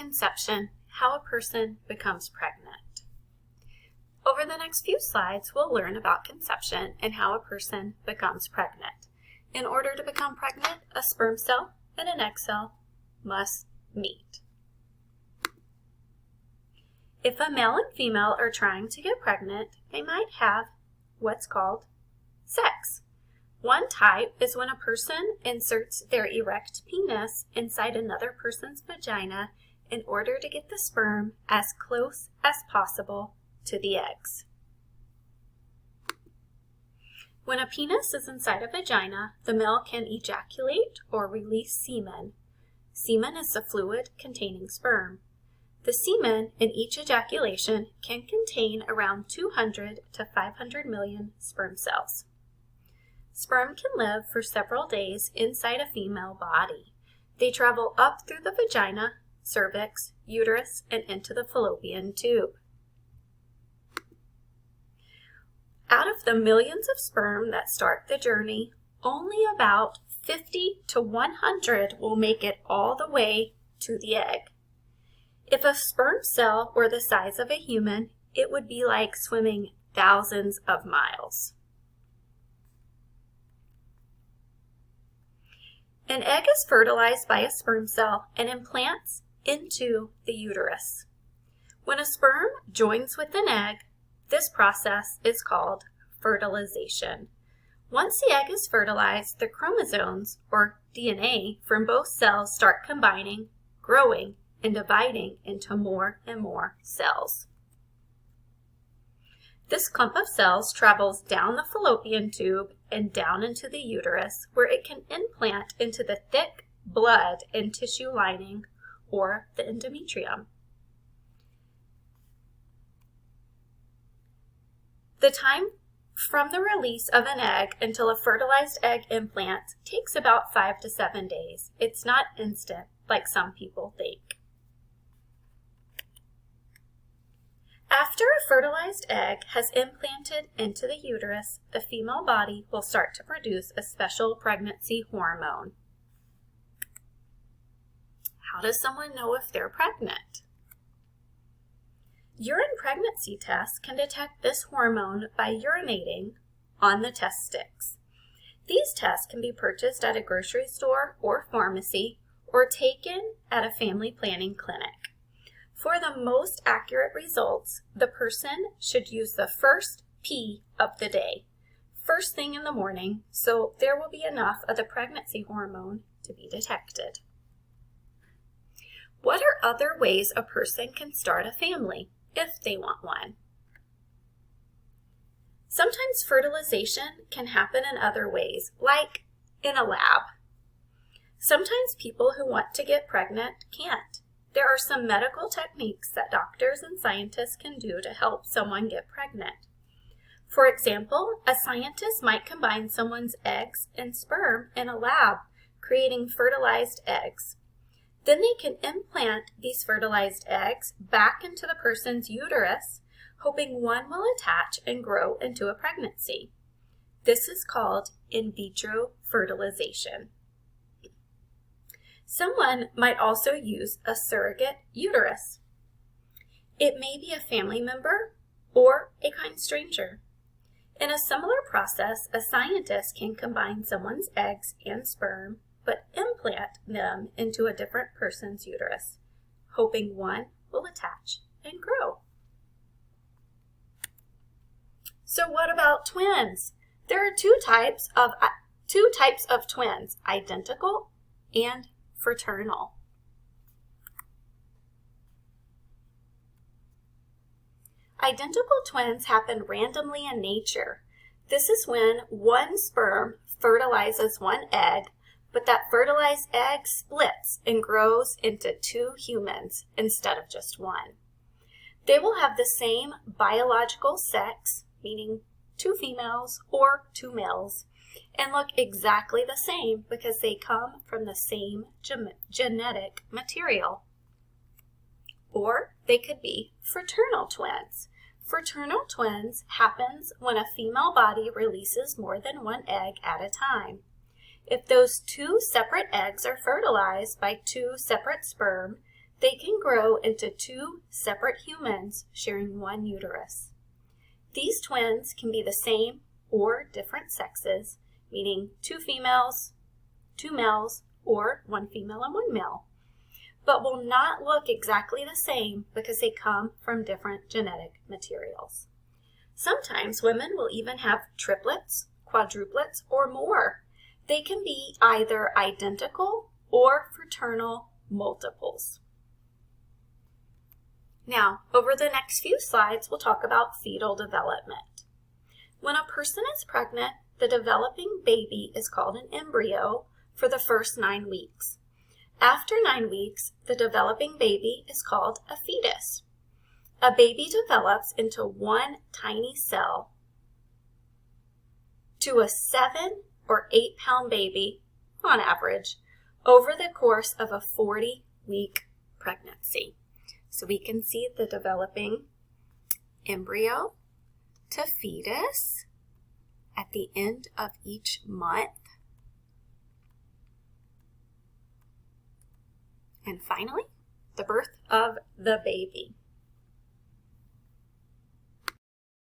conception, how a person becomes pregnant. Over the next few slides, we'll learn about conception and how a person becomes pregnant. In order to become pregnant, a sperm cell and an egg cell must meet. If a male and female are trying to get pregnant, they might have what's called sex. One type is when a person inserts their erect penis inside another person's vagina in order to get the sperm as close as possible to the eggs. When a penis is inside a vagina, the male can ejaculate or release semen. Semen is the fluid containing sperm. The semen in each ejaculation can contain around 200 to 500 million sperm cells. Sperm can live for several days inside a female body. They travel up through the vagina, cervix, uterus, and into the fallopian tube. Out of the millions of sperm that start the journey, only about 50 to 100 will make it all the way to the egg. If a sperm cell were the size of a human, it would be like swimming thousands of miles. An egg is fertilized by a sperm cell and implants into the uterus. When a sperm joins with an egg, this process is called fertilization. Once the egg is fertilized, the chromosomes, or DNA, from both cells start combining, growing, and dividing into more and more cells. This clump of cells travels down the fallopian tube and down into the uterus, where it can implant into the thick blood and tissue lining, or the endometrium. The time from the release of an egg until a fertilized egg implants takes about 5 to 7 days. It's not instant like some people think. After a fertilized egg has implanted into the uterus, the female body will start to produce a special pregnancy hormone. How does someone know if they're pregnant? Urine pregnancy tests can detect this hormone by urinating on the test sticks. These tests can be purchased at a grocery store or pharmacy or taken at a family planning clinic. For the most accurate results, the person should use the first pee of the day, first thing in the morning, so there will be enough of the pregnancy hormone to be detected. What are other ways a person can start a family if they want one? Sometimes fertilization can happen in other ways, like in a lab. Sometimes people who want to get pregnant can't. There are some medical techniques that doctors and scientists can do to help someone get pregnant. For example, a scientist might combine someone's eggs and sperm in a lab, creating fertilized eggs. Then they can implant these fertilized eggs back into the person's uterus, hoping one will attach and grow into a pregnancy. This is called in vitro fertilization. Someone might also use a surrogate uterus. It may be a family member or a kind stranger. In a similar process, a scientist can combine someone's eggs and sperm, but implant them into a different person's uterus, hoping one will attach and grow. So what about twins? There are two types of twins, identical and fraternal. Identical twins happen randomly in nature. This is when one sperm fertilizes one egg, but that fertilized egg splits and grows into two humans instead of just one. They will have the same biological sex, meaning two females or two males, and look exactly the same because they come from the same genetic material. Or they could be fraternal twins. Fraternal twins happens when a female body releases more than one egg at a time. If those two separate eggs are fertilized by two separate sperm, they can grow into two separate humans sharing one uterus. These twins can be the same or different sexes, meaning two females, two males, or one female and one male, but will not look exactly the same because they come from different genetic materials. Sometimes women will even have triplets, quadruplets, or more. They can be either identical or fraternal multiples. Now, over the next few slides, we'll talk about fetal development. When a person is pregnant, the developing baby is called an embryo for the first 9 weeks. After 9 weeks, the developing baby is called a fetus. A baby develops into one tiny cell to a 7 or 8 pound baby, on average, over the course of a 40-week pregnancy. So we can see the developing embryo to fetus at the end of each month. And finally, the birth of the baby.